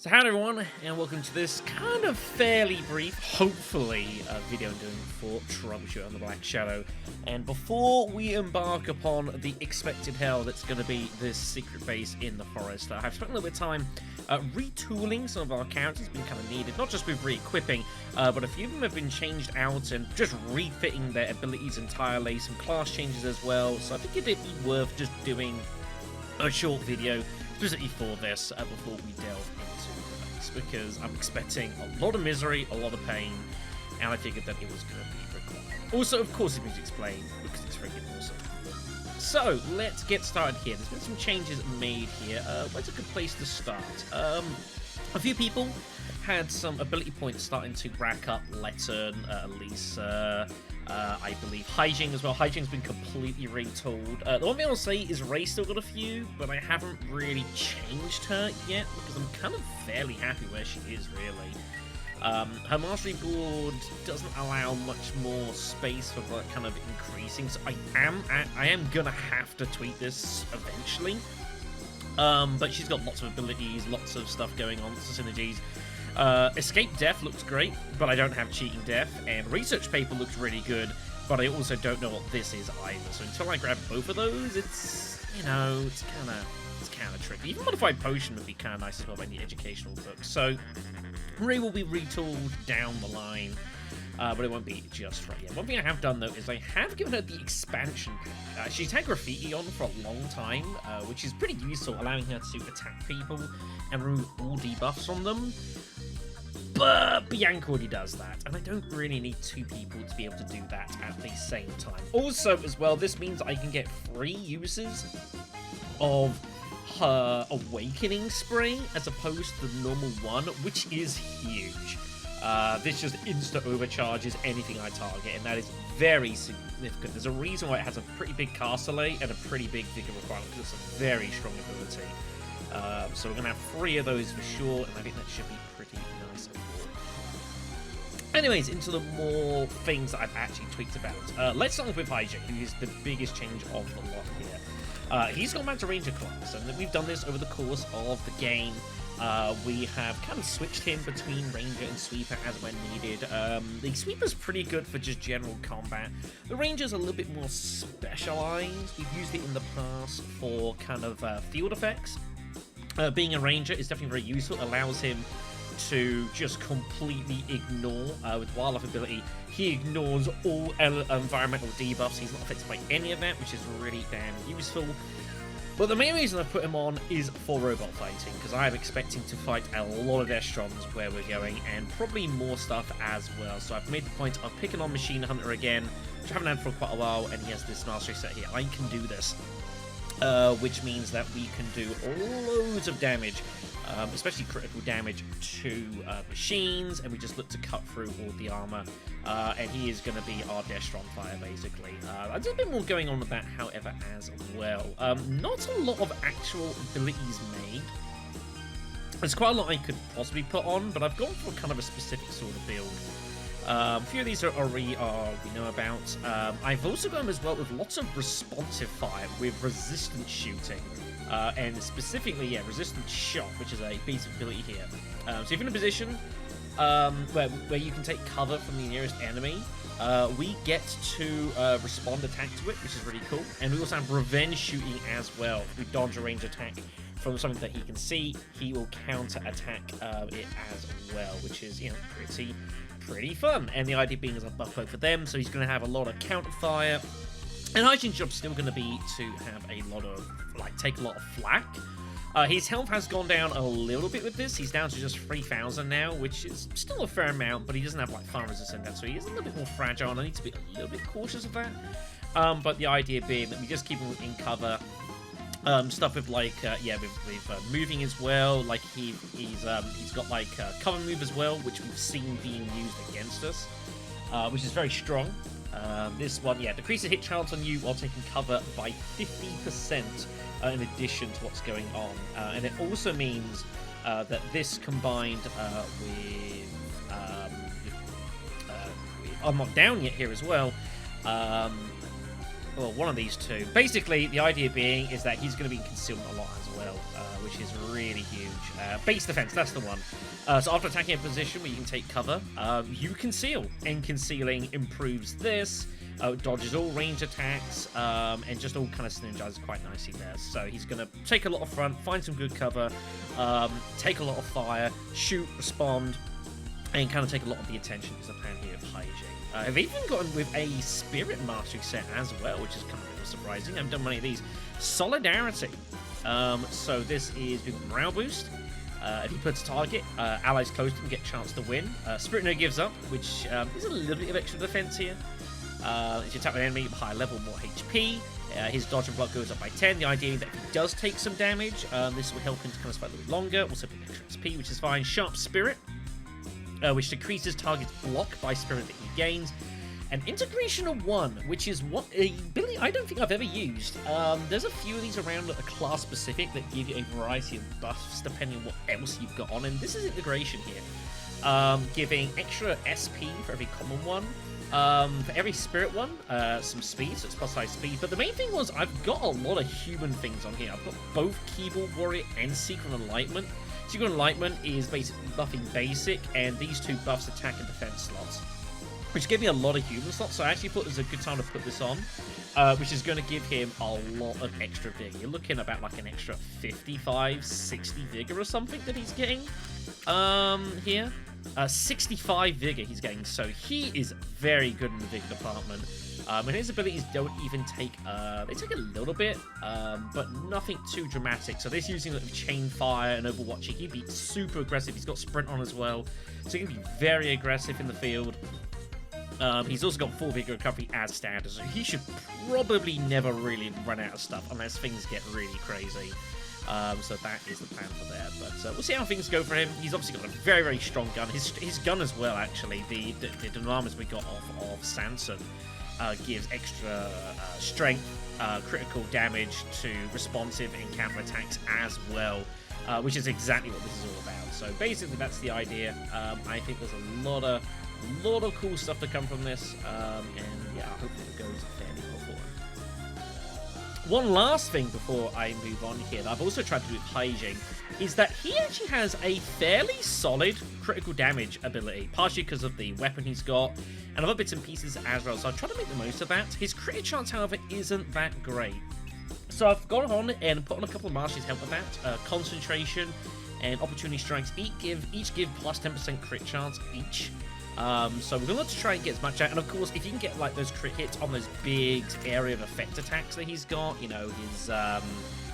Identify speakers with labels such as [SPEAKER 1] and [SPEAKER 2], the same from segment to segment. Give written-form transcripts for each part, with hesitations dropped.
[SPEAKER 1] So hello everyone, and welcome to this kind of fairly brief, hopefully, video I'm doing for Troubleshooter on the Black Shadow. And before we embark upon the expected hell that's going to be this secret base in the forest, I've spent a little bit of time retooling some of our characters. It's been kind of needed, not just with re-equipping, but a few of them have been changed out and just refitting their abilities entirely, some class changes as well. So I think it'd be worth just doing a short video specifically for this before we delve into this, because I'm expecting a lot of misery, a lot of pain, and I figured that it was going to be required. Also, of course, it needs to explain because it's freaking awesome. So let's get started here. There's been some changes made here. Where's a good place to start? A few people had some ability points starting to rack up. Letten, Lisa, I believe Hyjing as well. Hyjing's been completely retooled. The one thing I'll say is Ray's still got a few, but I haven't really changed her yet because I'm kind of fairly happy where she is, really. Her mastery board doesn't allow much more space for like, kind of increasing, so I am gonna have to tweak this eventually. But she's got lots of abilities, lots of stuff going on, lots of synergies. Escape Death looks great, but I don't have Cheating Death, and Research Paper looks really good, but I also don't know what this is either. So until I grab both of those, it's, you know, it's kind of tricky. Even Modified Potion would be kind of nice as well by the educational book. So Ray will be retooled down the line, but it won't be just right yet. One thing I have done, though, is I have given her the expansion pack. She's had Graffiti on for a long time, which is pretty useful, allowing her to attack people and remove all debuffs from them. But Bianca already does that, and I don't really need two people to be able to do that at the same time. Also, as well, this means I can get 3 uses of her Awakening Spray as opposed to the normal one, which is huge. This just insta-overcharges anything I target, and that is very significant. There's a reason why it has a pretty big caster and a pretty big vigor requirement, because it's a very strong ability. So we're going to have 3 of those for sure, and I think that should be pretty nice overall. Anyways, into the more things that I've actually tweaked about. Let's start with Hyjing, who is the biggest change of the lot here. He's gone back to Ranger class, and we've done this over the course of the game. We have kind of switched him between Ranger and Sweeper as when needed. The Sweeper's pretty good for just general combat. The Ranger's a little bit more specialized. We've used it in the past for kind of field effects. Being a Ranger is definitely very useful. It allows him to just completely ignore, with Wildlife ability, he ignores all environmental debuffs. He's not affected by any of that, which is really damn useful. But the main reason I put him on is for robot fighting, because I am expecting to fight a lot of Destrons where we're going, and probably more stuff as well. So I've made the point of picking on Machine Hunter again, which I haven't had for quite a while, and he has this mastery set here. I can do this, which means that we can do loads of damage, especially critical damage to machines, and we just look to cut through all the armor, and he is going to be our Destron Fire, basically. There's a bit more going on with that, however, as well. Not a lot of actual abilities made. There's quite a lot I could possibly put on, but I've gone for kind of a specific sort of build. A few of these are already we know about. I've also gone as well with lots of responsive fire with resistant shooting, and specifically, yeah, resistant shot, which is a basic ability here. So if you're in a position where you can take cover from the nearest enemy, we get to respond attack to it, which is really cool. And we also have revenge shooting as well. If we dodge a range attack from something that he can see, he will counter attack it as well, which is, you know, pretty fun. And the idea being is a buff for them, so he's going to have a lot of counter fire. And Hyjing's job's still going to be to have a lot of, like, take a lot of flak. His health has gone down a little bit with this. He's down to just 3,000 now, which is still a fair amount, but he doesn't have, like, fire resistance, so he is a little bit more fragile, and I need to be a little bit cautious of that. But the idea being that we just keep him in cover. Stuff with like with moving as well. Like he's got like cover move as well, which we've seen being used against us, which is very strong. This one, yeah, decreases hit chance on you while taking cover by 50% in addition to what's going on, and it also means that this combined with I'm not down yet here as well. or one of these two. Basically, the idea being is that he's going to be in concealment a lot as well, which is really huge. Base defense, that's the one. So after attacking a position where you can take cover, you conceal, and concealing improves this. Dodges all range attacks, and just all kind of synergizes quite nicely there. So he's going to take a lot of front, find some good cover, take a lot of fire, shoot, respond, and kind of take a lot of the attention is the plan here of hygiene. I've even gotten with a Spirit Mastery set as well, which is kind of a little surprising. I haven't done many of these. Solidarity. So this is with morale boost. If he puts a target, allies close to him get a chance to win. Spirit No gives up, which is a little bit of extra defense here. If you attack an enemy at higher level, more HP. His dodge and block goes up by 10. The idea that if he does take some damage, this will help him to kind of fight a little bit longer. Also, bit extra XP, which is fine. Sharp Spirit, which decreases target's block by spirit that he gains. And Integration of 1, which is what a ability I don't think I've ever used. There's a few of these around that are class specific that give you a variety of buffs depending on what else you've got on. And this is Integration here, giving extra SP for every common one. For every spirit one, some speed, so it's plus high speed. But the main thing was I've got a lot of human things on here. I've got both Keyboard Warrior and Secret Enlightenment. Secret Enlightenment is basically buffing basic, and these two buffs attack and defense slots, which gave me a lot of human slots. So I actually thought it was a good time to put this on, which is going to give him a lot of extra vigor. You're looking about like an extra 55, 60 vigor or something that he's getting here. 65 vigor he's getting, so he is very good in the vigor department. And his abilities don't even take, they take a little bit, but nothing too dramatic. So this using like chain fire and overwatching, he'd be super aggressive. He's got sprint on as well, so he can be very aggressive in the field. He's also got full vigor recovery as standard, so he should probably never really run out of stuff unless things get really crazy. So that is the plan for there, but we'll see how things go for him. He's obviously got a very, very strong gun. His gun as well, actually, the dynamis we got off of Sanson gives extra strength, critical damage to responsive and counter attacks as well, which is exactly what this is all about. So basically, that's the idea. I think there's a lot of cool stuff to come from this, and yeah, I hope it goes fairly well for him. One last thing before I move on here that I've also tried to do with Hyjing is that he actually has a fairly solid critical damage ability, partially because of the weapon he's got and other bits and pieces as well, so I've tried to make the most of that. His crit chance, however, isn't that great. So I've gone on and put on a couple of masteries to help with that. Concentration and Opportunity Strikes each give plus 10% crit chance each. So we're going to try and get as much out, and of course, if you can get like those crit hits on those big area of effect attacks that he's got, you know, his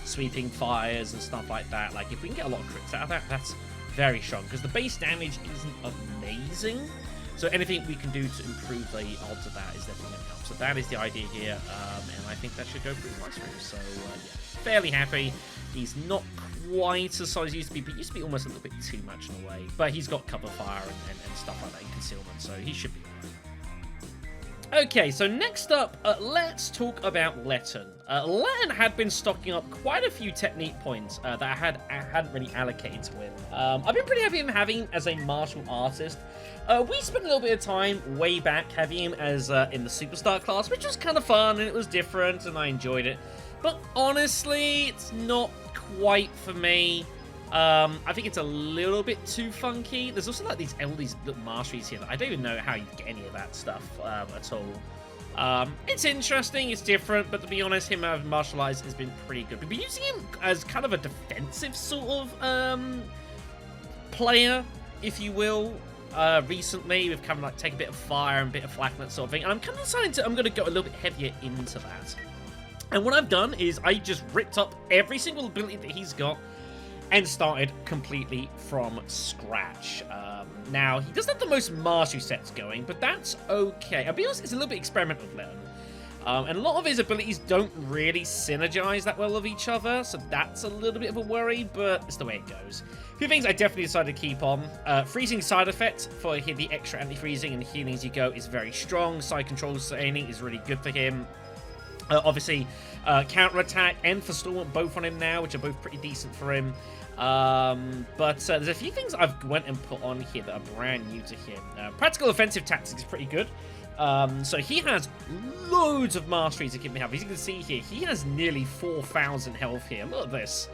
[SPEAKER 1] sweeping fires and stuff like that, like if we can get a lot of crits out of that, that's very strong, because the base damage isn't amazing, so anything we can do to improve the odds of that is definitely going to help. So that is the idea here, and I think that should go pretty nice for him, so yeah, fairly happy. He's not quite as solid as he used to be, but used to be almost a little bit too much in a way. But he's got cover fire and stuff like that in concealment, so he should be alright. Okay, so next up, let's talk about Letton. Letton had been stocking up quite a few technique points that I hadn't really allocated to him. I've been pretty happy with him having as a martial artist. We spent a little bit of time way back having him as in the Superstar class, which was kind of fun and it was different and I enjoyed it. But honestly, it's not quite for me. I think it's a little bit too funky. There's also like these little masteries here that I don't even know how you get any of that stuff at all. It's interesting, it's different, but to be honest, him having martial arts has been pretty good. We've been using him as kind of a defensive sort of player, if you will. Recently, we've kind of like take a bit of fire and a bit of flak and that sort of thing, and I'm kind of deciding I'm going to go a little bit heavier into that. And what I've done is I just ripped up every single ability that he's got and started completely from scratch. Now, he doesn't have the most mastery sets going, but that's okay. I'll be honest, it's a little bit experimental with Letton. And a lot of his abilities don't really synergize that well with each other, so that's a little bit of a worry, but it's the way it goes. A few things I definitely decided to keep on. Freezing side effect for the extra anti-freezing and healing as you go is very strong. Side control sustaining is really good for him. Obviously, counter-attack and forestallment both on him now, which are both pretty decent for him. But there's a few things I've went and put on here that are brand new to him. Practical offensive tactics is pretty good. So he has loads of masteries to keep him health. As you can see here, he has nearly 4,000 health here. Look at this.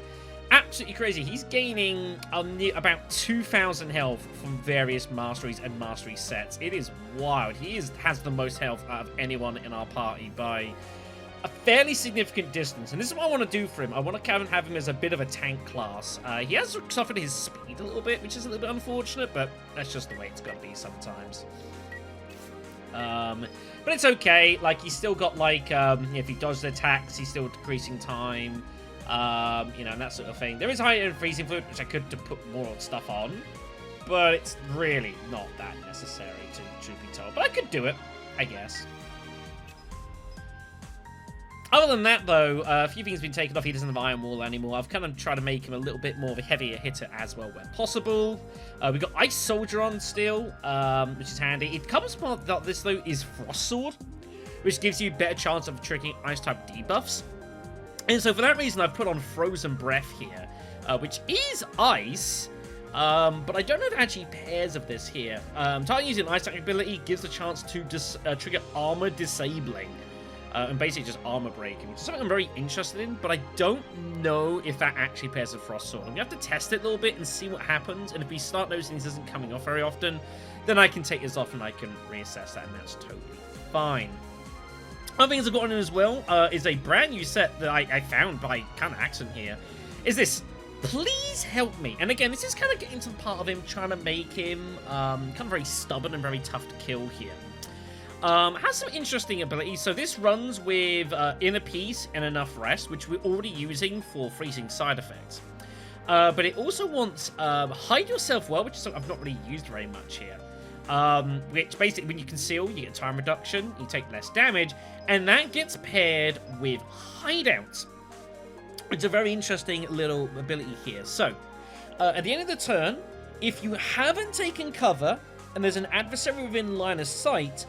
[SPEAKER 1] Absolutely crazy. He's gaining about 2,000 health from various masteries and mastery sets. It is wild. He has the most health out of anyone in our party by a fairly significant distance. And this is what I want to do for him. I want to kind of have him as a bit of a tank class. He has suffered his speed a little bit, which is a little bit unfortunate, but that's just the way it's got to be sometimes. But it's okay. Like, he's still got, like, if he dodges attacks, he's still decreasing time. You know, and that sort of thing. There is high freezing fluid, which I could put more stuff on, but it's really not that necessary, to truth be told. But I could do it, I guess. Other than that, though, a few things have been taken off. He doesn't have Iron Wall anymore. I've kind of tried to make him a little bit more of a heavier hitter as well where possible. We've got Ice Soldier on still, which is handy. It comes from this, though, is Frost Sword, which gives you a better chance of triggering Ice-type debuffs. And so for that reason, I've put on Frozen Breath here, which is ice, but I don't know if it actually pairs of this here. Target using an ice-type ability gives the chance to trigger armor disabling. And basically just armor breaking, which is something I'm very interested in, but I don't know if that actually pairs with Frost Sword. I'm going to have to test it a little bit and see what happens, and if we start noticing this isn't coming off very often, then I can take this off and I can reassess that, and that's totally fine. Other things I've got on him as well is a brand new set that I found by kind of accident here, is this Please Help Me. And again, this is kind of getting to the part of him trying to make him kind of very stubborn and very tough to kill here. Has some interesting abilities. So this runs with Inner Peace and Enough Rest, which we're already using for freezing side effects. But it also wants Hide Yourself Well, which is something I've not really used very much here. Which basically, when you conceal, you get time reduction, you take less damage, and that gets paired with Hideout. It's a very interesting little ability here. So, at the end of the turn, if you haven't taken cover, and there's an adversary within line of sight,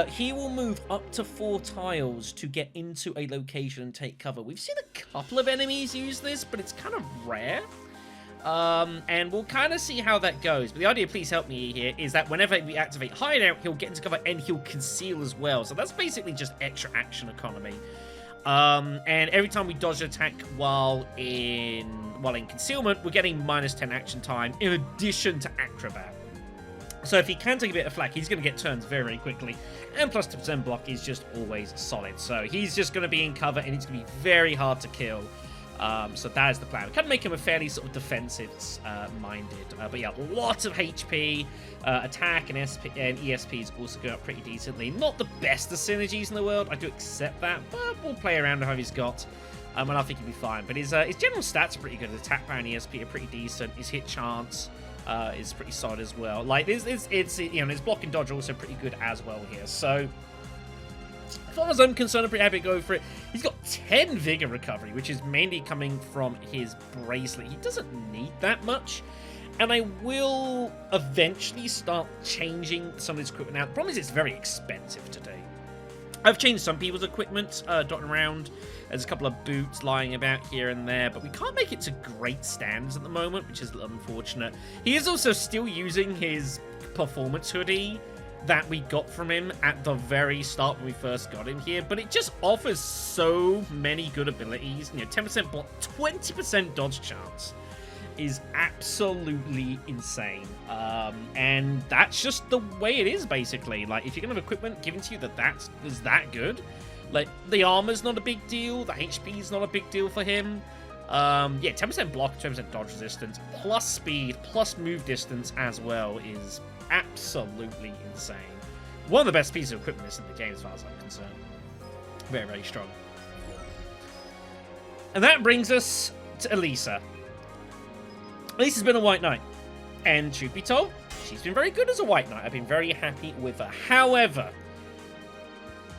[SPEAKER 1] he will move up to 4 tiles to get into a location and take cover. We've seen a couple of enemies use this, but it's kind of rare. And we'll kind of see how that goes. But the idea, Please Help Me here, is that whenever we activate Hideout, he'll get into cover and he'll conceal as well. So that's basically just extra action economy. And every time we dodge an attack while in concealment, we're getting -10 action time in addition to Acrobat. So if he can take a bit of flak, he's going to get turns very, very quickly. And plus 2% block is just always solid. So he's just going to be in cover, and it's going to be very hard to kill. So that is the plan. We can make him a fairly sort of defensive-minded. But yeah, lots of HP. Attack and ESP is also going up pretty decently. Not the best of synergies in the world. I do accept that. But we'll play around with how he's got. And I think he'll be fine. But his general stats are pretty good. His attack power and ESP are pretty decent. His hit chance is pretty solid as well. Like, it's you know, his block and dodge are also pretty good as well here. So, as far as I'm concerned, I'm pretty happy to go for it. He's got 10 Vigor Recovery, which is mainly coming from his bracelet. He doesn't need that much. And I will eventually start changing some of his equipment out. The problem is it's very expensive today. I've changed some people's equipment dotting around. There's a couple of boots lying about here and there, but we can't make it to great standards at the moment, which is a little unfortunate. He is also still using his performance hoodie that we got from him at the very start when we first got him here, but it just offers so many good abilities. You know, 10% block, 20% dodge chance is absolutely insane. And that's just the way it is, basically. Like, if you're gonna have equipment given to you that is that good, like, the armor's not a big deal, the HP's not a big deal for him. Yeah, 10% block, 20% dodge resistance, plus speed, plus move distance as well is absolutely insane. One of the best pieces of equipment in the game as far as I'm concerned. Very, very strong. And that brings us to Elisa. Elisa's been a White Knight, and truth be told, she's been very good as a White Knight. I've been very happy with her. However,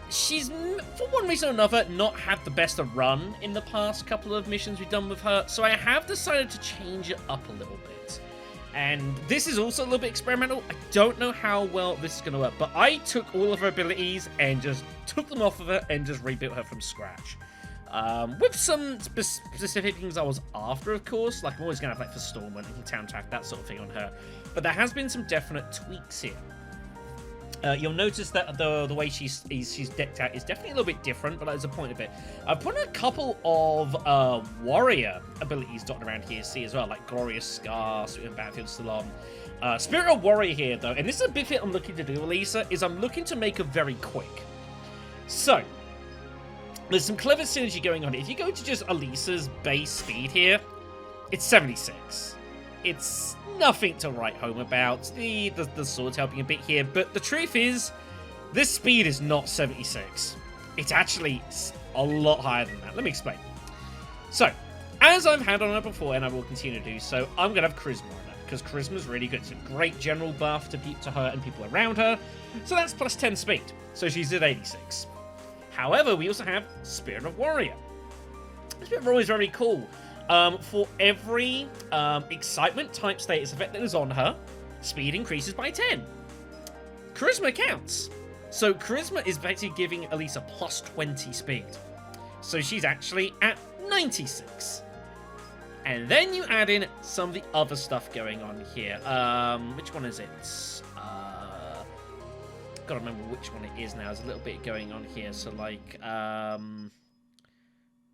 [SPEAKER 1] she's, for one reason or another, not had the best of run in the past couple of missions we've done with her, so I have decided to change it up a little bit. And this is also a little bit experimental. I don't know how well this is going to work, but I took all of her abilities and just took them off of her and just rebuilt her from scratch. With some specific things I was after, of course. Like, I'm always going to have, like, Forestalment and Town Attack, that sort of thing on her. But there has been some definite tweaks here. You'll notice that the way she's decked out is definitely a little bit different, but that is a point of it. I've put a couple of warrior abilities dotted around here, see as well, like Glorious Scar, Sweet and Battlefield still on. Spirit of Warrior here, though, and this is a big thing I'm looking to do, Elisa, is I'm looking to make her very quick. So, there's some clever synergy going on. If you go to just Elisa's base speed here, it's 76. It's nothing to write home about. The sword's helping a bit here, but the truth is, this speed is not 76. It's actually a lot higher than that. Let me explain. So, as I've had on her before, and I will continue to do so, I'm going to have Charisma on her, because Charisma's really good. It's a great general buff to her and people around her, so that's plus 10 speed. So she's at 86. However, we also have Spirit of Warrior. Spirit of Warrior is very cool. For every excitement type status effect that is on her, speed increases by 10. Charisma counts. So Charisma is basically giving Elisa plus 20 speed. So she's actually at 96. And then you add in some of the other stuff going on here. Which one is it? Gotta remember which one it is now. There's a little bit going on here. So like,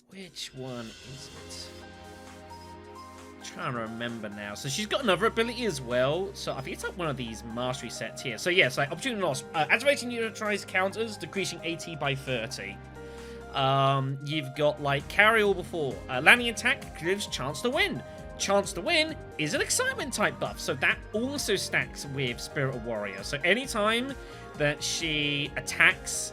[SPEAKER 1] which one is it? Trying to remember now. So she's got another ability as well. So I think it's like one of these mastery sets here. So yes, like opportunity loss. Activating neutralized counters, decreasing AT by 30. You've got like carry all before. Landing attack gives chance to win. Chance to win is an excitement type buff. So that also stacks with Spirit of Warrior. So anytime that she attacks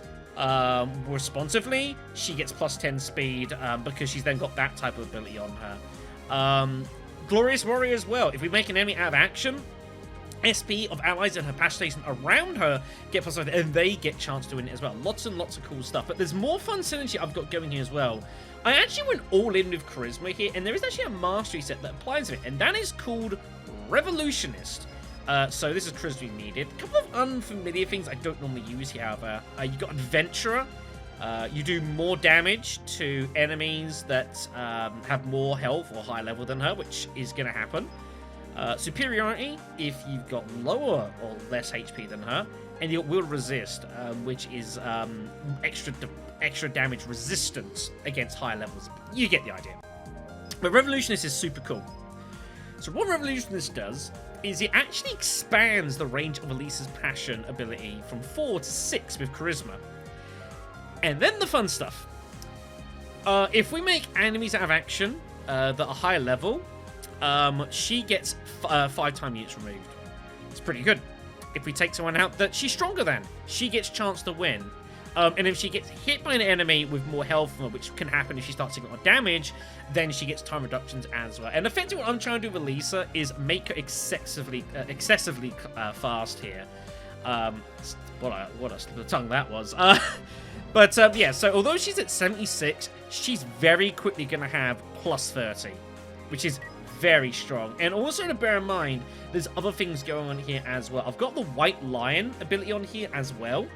[SPEAKER 1] responsively, she gets plus 10 speed because she's then got that type of ability on her. Glorious Warrior as well. If we make an enemy out of action, SP of allies and her pass station around her get plus 5, and they get chance to win it as well. Lots and lots of cool stuff. But there's more fun synergy I've got going here as well. I actually went all in with Charisma here, and there is actually a mastery set that applies to it, and that is called Revolutionist. So this is Charisma needed. A couple of unfamiliar things I don't normally use here, however. You've got Adventurer. You do more damage to enemies that have more health or higher level than her, which is going to happen. Superiority, if you've got lower or less HP than her. And you will resist, which is extra damage resistance against higher levels. You get the idea. But Revolutionist is super cool. So what Revolutionist does is it actually expands the range of Elisa's Passion ability from 4 to 6 with Charisma. And then the fun stuff. If we make enemies out of action that are higher level, she gets 5 time units removed. It's pretty good. If we take someone out that she's stronger than, she gets chance to win. And if she gets hit by an enemy with more health, which can happen if she starts taking a lot of damage, then she gets time reductions as well. And effectively what I'm trying to do with Lisa is make her excessively fast here. What a slip of the tongue that was. But yeah, so although she's at 76, she's very quickly going to have plus 30, which is very strong. And also to bear in mind, there's other things going on here as well. I've got the White Lion ability on here as well.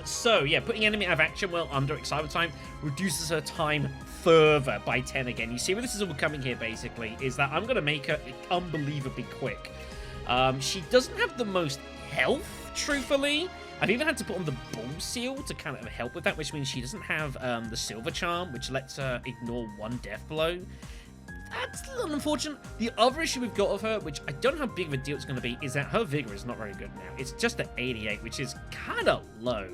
[SPEAKER 1] So yeah, putting enemy out of action while under excitement time reduces her time further by 10 again. You see where this is all coming here basically, is that I'm going to make her unbelievably quick. She doesn't have the most health, truthfully. I've even had to put on the Bull Seal to kind of help with that, which means she doesn't have the Silver Charm, which lets her ignore 1 death blow. That's a little unfortunate. The other issue we've got of her, which I don't know how big of a deal it's going to be, is that her Vigor is not very good now. It's just at 88, which is kind of low.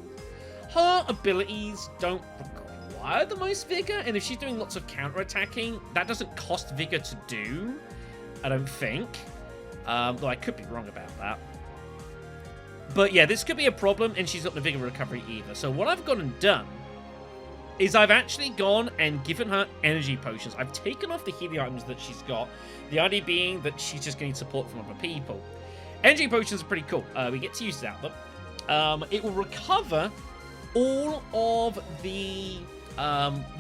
[SPEAKER 1] Her abilities don't require the most Vigor, and if she's doing lots of counter-attacking, that doesn't cost Vigor to do, I don't think. Though I could be wrong about that. But yeah, this could be a problem, and she's got the Vigor recovery either. So what I've gone and done is I've actually gone and given her energy potions. I've taken off the healing items that she's got. The idea being that she's just getting support from other people. Energy potions are pretty cool. We get to use it out them. It will recover all of the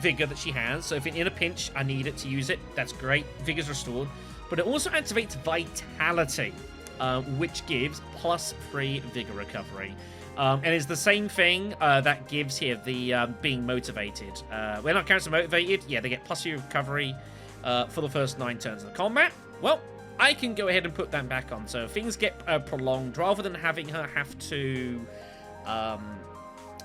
[SPEAKER 1] Vigor that she has. So if in a pinch I need it to use it, that's great. Vigor's restored. But it also activates Vitality, which gives plus 3 Vigor recovery. And it's the same thing that gives here the being motivated. When our characters are motivated, yeah, they get plus 3 recovery for the first 9 turns of the combat. Well, I can go ahead and put that back on. So if things get prolonged, rather than having her have to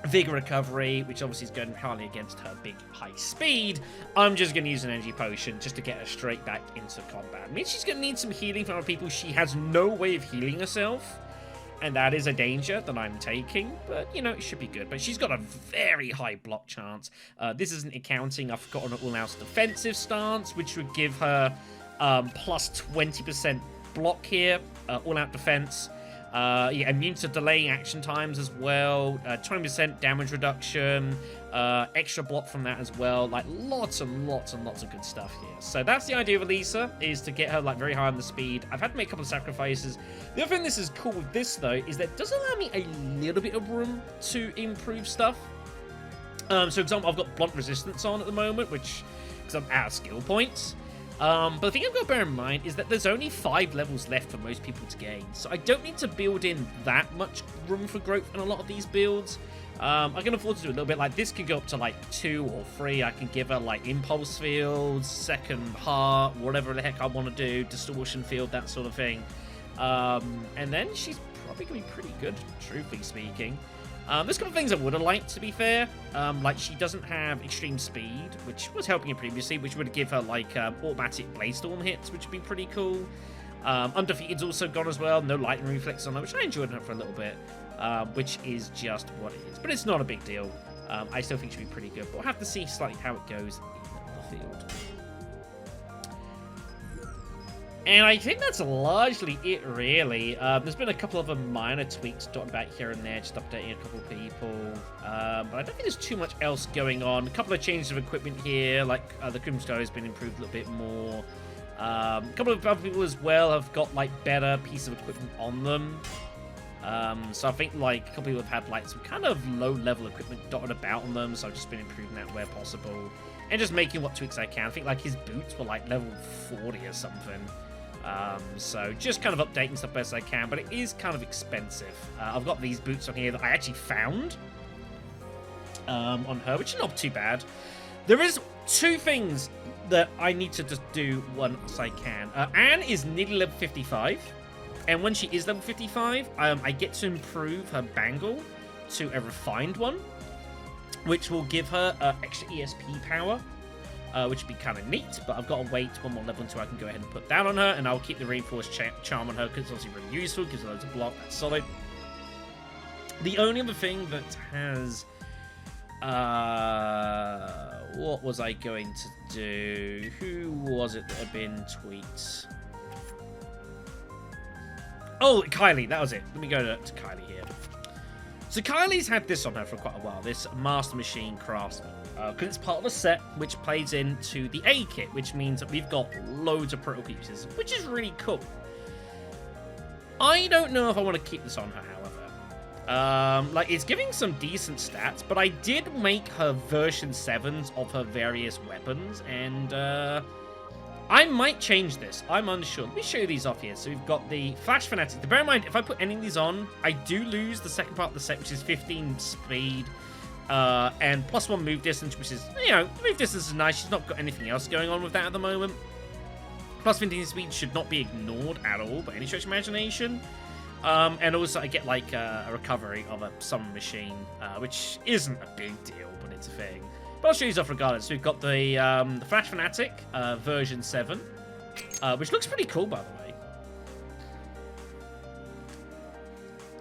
[SPEAKER 1] Vigor Recovery, which obviously is going partly against her big high speed, I'm just going to use an energy potion just to get her straight back into combat. I mean, she's going to need some healing from other people. She has no way of healing herself, and that is a danger that I'm taking, but, you know, it should be good. But she's got a very high block chance. This isn't accounting, I've got an all-out defensive stance, which would give her plus 20% block here, all-out defense. Yeah, immune to delaying action times as well, 20% damage reduction, extra block from that as well, like lots and lots and lots of good stuff here. So that's the idea of Elisa, is to get her like very high on the speed. I've had to make a couple of sacrifices. The other thing this is cool with this though, is that it does allow me a little bit of room to improve stuff. So for example, I've got blunt resistance on at the moment, which, because I'm out of skill points. But the thing I've got to bear in mind is that there's only 5 levels left for most people to gain, so I don't need to build in that much room for growth in a lot of these builds. I can afford to do a little bit, like this can go up to like 2 or 3. I can give her like impulse fields, second heart, whatever the heck I want to do, distortion field, that sort of thing. And then she's probably going to be pretty good, truthfully speaking. There's a couple of things I would have liked, to be fair. Like, she doesn't have extreme speed, which was helping her previously, which would give her, like, automatic Bladestorm hits, which would be pretty cool. Undefeated's also gone as well. No lightning reflex on her, which I enjoyed her for a little bit, which is just what it is. But it's not a big deal. I still think she'll be pretty good, but we'll have to see slightly how it goes in the field. And I think that's largely it, really. There's been a couple of minor tweaks dotted about here and there, just updating a couple of people. But I don't think there's too much else going on. A couple of changes of equipment here, like the Crimson Sky has been improved a little bit more. A couple of other people as well have got like better piece of equipment on them. So I think like a couple of people have had like some kind of low-level equipment dotted about on them, so I've just been improving that where possible. And just making what tweaks I can. I think like his boots were like level 40 or something. So just kind of updating stuff best I can, but it is kind of expensive. I've got these boots on here that I actually found on her, which is not too bad. There is 2 things that I need to just do once I can. Anne is nearly level 55, and when she is level 55, I get to improve her bangle to a refined one, which will give her extra ESP power. Which would be kind of neat, but I've got to wait 1 more level until I can go ahead and put that on her, and I'll keep the reinforced charm on her because it's obviously really useful, gives her loads of block, that's solid. The only other thing that has... what was I going to do? Who was it that had been tweets? Oh, Kylie, that was it. Let me go to Kylie here. So Kylie's had this on her for quite a while, this Master Machine Craftsman. Because it's part of a set which plays into the A kit, which means that we've got loads of protocol uses, which is really cool. I don't know if I want to keep this on her, however. Like, it's giving some decent stats, but I did make her version 7s of her various weapons, and I might change this. I'm unsure. Let me show you these off here. So we've got the Flash Fanatic. Bear in mind, if I put any of these on, I do lose the second part of the set, which is 15 speed. And +1 move distance, which is, you know, move distance is nice. She's not got anything else going on with that at the moment. Plus 15 speed should not be ignored at all by any stretch of imagination. And also I get like a recovery of a summon machine, which isn't a big deal, but it's a thing. But I'll show you these off regardless. So we've got the Flash Fanatic version 7, which looks pretty cool, by the way.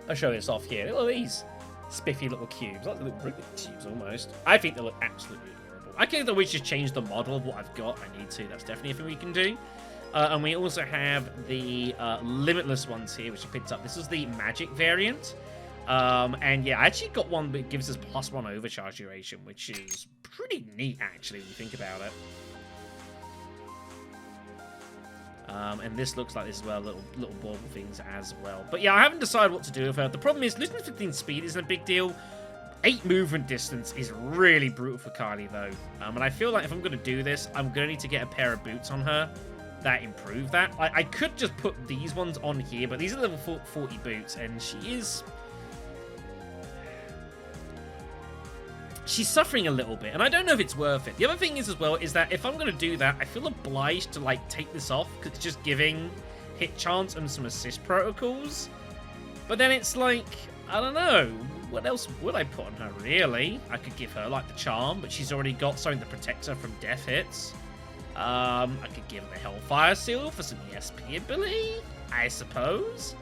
[SPEAKER 1] I'll show you this off here. Look at these spiffy little cubes, like little Rubik cubes almost. I think they look absolutely adorable. I think that we should change the model of what I've got. I need to. That's definitely a thing we can do. And we also have the Limitless ones here, which I picked up. This is the Magic variant. And yeah, I actually got one that gives us +1 overcharge duration, which is pretty neat, actually, when you think about it. And this looks like this as well, little bauble things as well. But yeah, I haven't decided what to do with her. The problem is, losing 15 speed isn't a big deal. 8 movement distance is really brutal for Kylie, though. And I feel like if I'm going to do this, I'm going to need to get a pair of boots on her that improve that. I could just put these ones on here, but these are level 40 boots, and she's suffering a little bit, and I don't know if it's worth it. The other thing is, as well, is that if I'm going to do that, I feel obliged to, like, take this off, because it's just giving hit chance and some assist protocols. But then it's like, I don't know, what else would I put on her, really? I could give her, like, the charm, but she's already got something to protect her from death hits. I could give her the Hellfire Seal for some ESP ability, I suppose.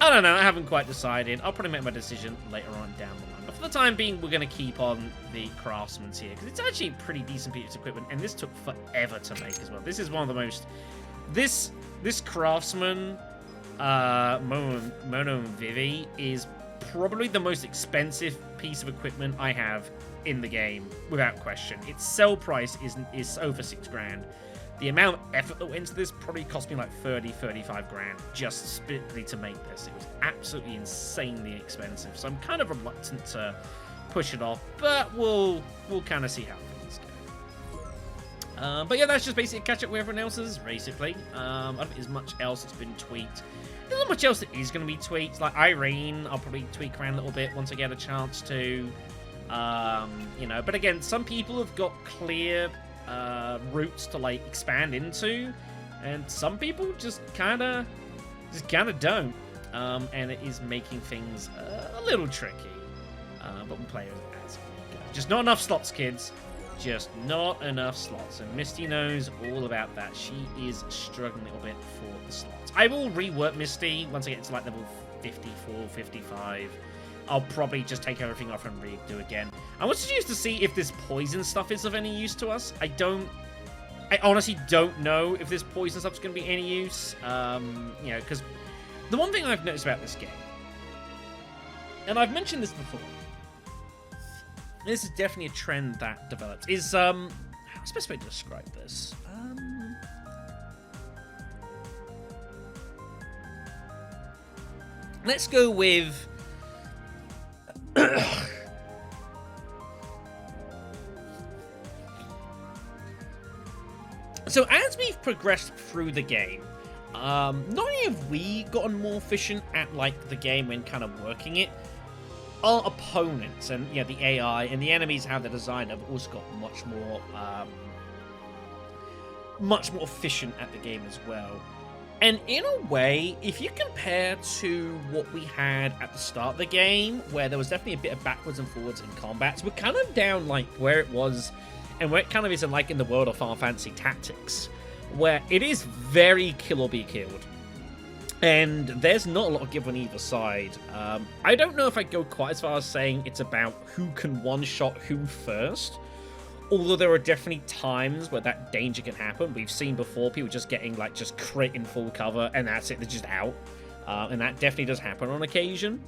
[SPEAKER 1] I don't know, I haven't quite decided. I'll probably make my decision later on down the line. But for the time being, we're going to keep on the Craftsman's here, because it's actually a pretty decent piece of equipment, and this took forever to make as well. This is one of the most... This Craftsman, Mono Vivi, is probably the most expensive piece of equipment I have in the game, without question. Its sell price is over 6 grand. The amount of effort that went into this probably cost me like 35 grand just specifically to make this. It was absolutely insanely expensive, so I'm kind of reluctant to push it off, but we'll kind of see how things go. But yeah, that's just basically catch up with everyone else's, basically. I don't think there's much else that's been tweaked. There's not much else that is going to be tweaked. Like Irene, I'll probably tweak around a little bit once I get a chance to. You know, but again, some people have got clear routes to like expand into, and some people just kind of don't. And it is making things a little tricky. But we'll play as we go. Just not enough slots, kids. Just not enough slots, and Misty knows all about that. She is struggling a little bit for the slots. I will rework Misty once I get to like level 54, 55. I'll probably just take everything off and redo again. I was just to see if this poison stuff is of any use to us. I honestly don't know if this poison stuff is going to be any use. You know, because the one thing I've noticed about this game, and I've mentioned this before, this is definitely a trend that develops, is, how's the best way to describe this? Let's go with... So as we've progressed through the game, not only have we gotten more efficient at, like, the game when kind of working it, our opponents and, you know, the AI and the enemies, how they're designed, have also got much more efficient at the game as well. And in a way, if you compare to what we had at the start of the game, where there was definitely a bit of backwards and forwards in combats, we're kind of down like where it was and where it kind of is in, like, in the world of Final Fantasy Tactics, where it is very kill or be killed. And there's not a lot of give on either side. I don't know if I'd go quite as far as saying it's about who can one-shot who first. Although there are definitely times where that danger can happen. We've seen before people just getting, like, just crit in full cover, and that's it, they're just out. And that definitely does happen on occasion.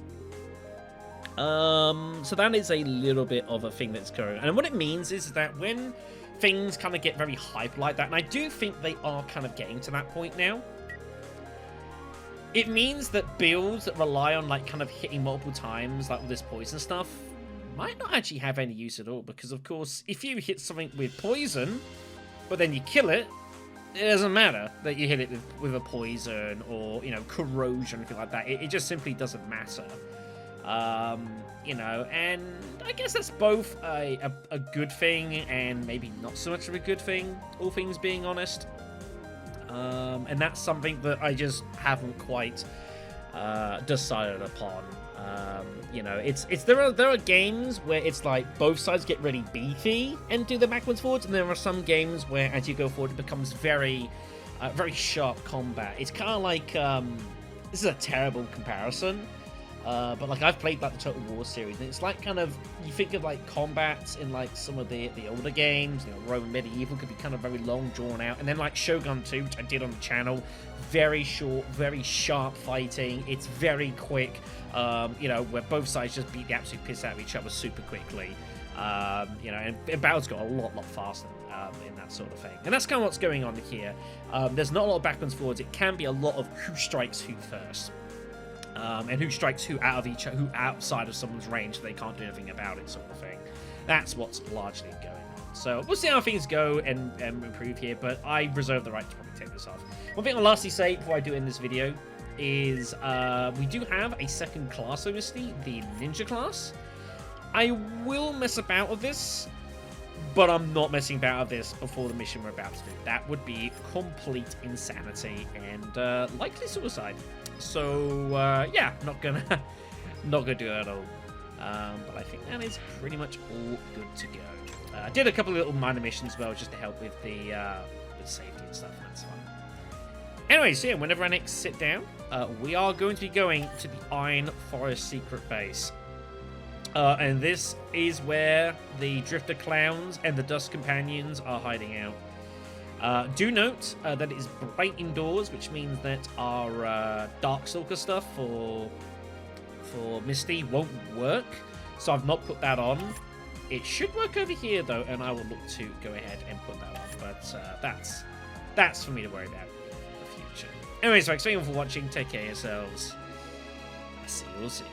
[SPEAKER 1] So that is a little bit of a thing that's going on. And what it means is that when things kind of get very hyped like that, and I do think they are kind of getting to that point now, it means that builds that rely on, like, kind of hitting multiple times, like with this poison stuff, might not actually have any use at all, because of course if you hit something with poison but then you kill it, it doesn't matter that you hit it with a poison or, you know, corrosion or anything like that. It just simply doesn't matter. You know, and I guess that's both a good thing and maybe not so much of a good thing, all things being honest. And that's something that I just haven't quite decided upon. You know, there are games where it's like both sides get really beefy and do the backwards forwards, and there are some games where as you go forward it becomes very sharp combat. It's kind of like this is a terrible comparison, but like I've played like the Total War series, and it's like kind of, you think of like combats in like some of the older games, you know, Roman Medieval could be kind of very long, drawn out, and then like Shogun 2, which I did on the channel, very short, very sharp fighting. It's very quick, you know, where both sides just beat the absolute piss out of each other super quickly. You know, and battles got a lot faster in that sort of thing. And that's kind of what's going on here. There's not a lot of backwards forwards. It can be a lot of who strikes who first. And who strikes who outside of someone's range, so they can't do anything about it, sort of thing. That's what's largely going on. So we'll see how things go and improve here, but I reserve the right to probably take this off. One thing I'll lastly say before I do end this video is we do have a second class, obviously, the Ninja class. I will mess about with this, But I'm not messing about with this before the mission we're about to do. That would be complete insanity and likely suicide. So yeah, not gonna do that at all. But I think that is pretty much all good to go. I did a couple of little minor missions as well, just to help with the safety and stuff, and that's fine. Anyway, so yeah, whenever I next sit down, we are going to be going to the Iron Forest secret base. And this is where the Drifter Clowns and the Dust Companions are hiding out. Do note that it is bright indoors, which means that our Darkstalker stuff for Misty won't work. So I've not put that on. It should work over here, though, and I will look to go ahead and put that on. But that's for me to worry about in the future. Anyways, folks, thank you all for watching. Take care of yourselves. See you all soon.